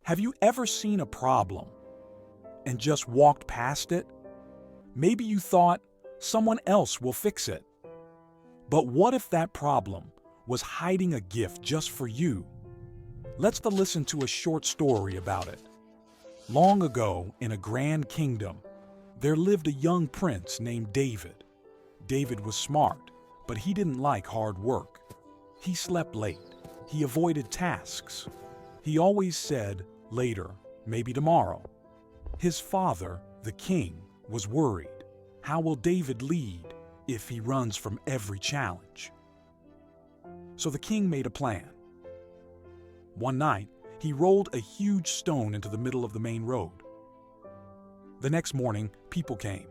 Have you ever seen a problem and just walked past it? Maybe you thought someone else will fix it. But what if that problem was hiding a gift just for you? Listen to a short story about it. Long ago, in a grand kingdom, there lived a young prince named David. David was smart, but he didn't like hard work. He slept late. He avoided tasks. He always said, later, maybe tomorrow. His father, the king, was worried. How will David lead if he runs from every challenge? So the king made a plan. One night, he rolled a huge stone into the middle of the main road. The next morning, people came.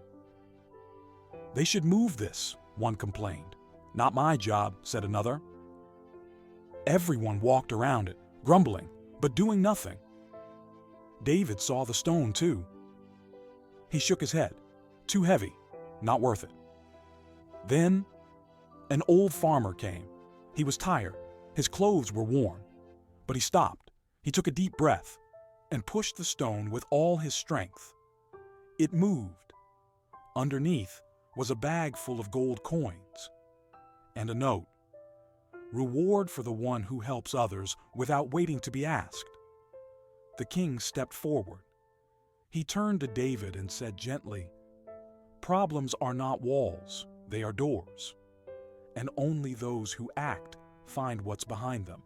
"They should move this," one complained. "Not my job," said another. Everyone walked around it, grumbling, but doing nothing. David saw the stone too. He shook his head. Too heavy, not worth it. Then, an old farmer came. He was tired. His clothes were worn. But he stopped. He took a deep breath and pushed the stone with all his strength. It moved. Underneath was a bag full of gold coins and a note. Reward for the one who helps others without waiting to be asked. The king stepped forward. He turned to David and said gently, "Problems are not walls, they are doors. And only those who act find what's behind them."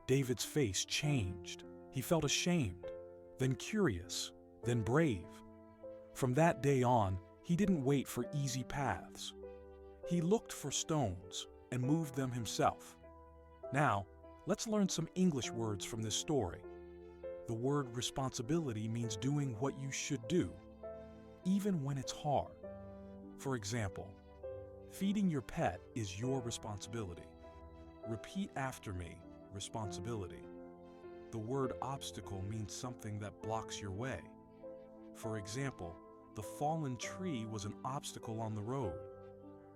David's face changed. He felt ashamed, then curious, then brave. From that day on, he didn't wait for easy paths. He looked for stones and moved them himself. Now, let's learn some English words from this story. The word responsibility means doing what you should do, even when it's hard. For example, feeding your pet is your responsibility. Repeat after me, responsibility. The word obstacle means something that blocks your way. For example, the fallen tree was an obstacle on the road.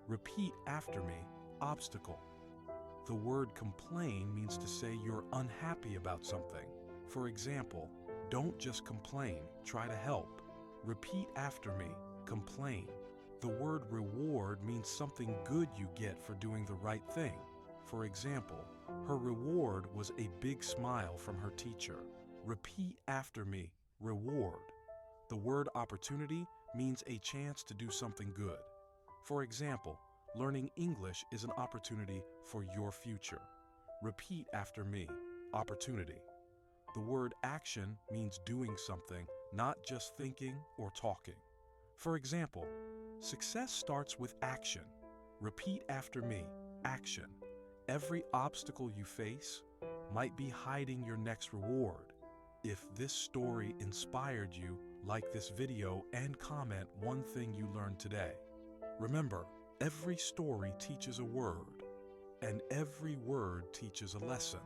Repeat after me, obstacle. The word complain means to say you're unhappy about something. For example, don't just complain, try to help. Repeat after me, complain. The word reward means something good you get for doing the right thing. For example, her reward was a big smile from her teacher. Repeat after me, reward. The word opportunity means a chance to do something good. For example, learning English is an opportunity for your future. Repeat after me, opportunity. The word action means doing something, not just thinking or talking. For example, success starts with action. Repeat after me, action. Every obstacle you face might be hiding your next reward. If this story inspired you, like this video and comment one thing you learned today. Remember, every story teaches a word, and every word teaches a lesson.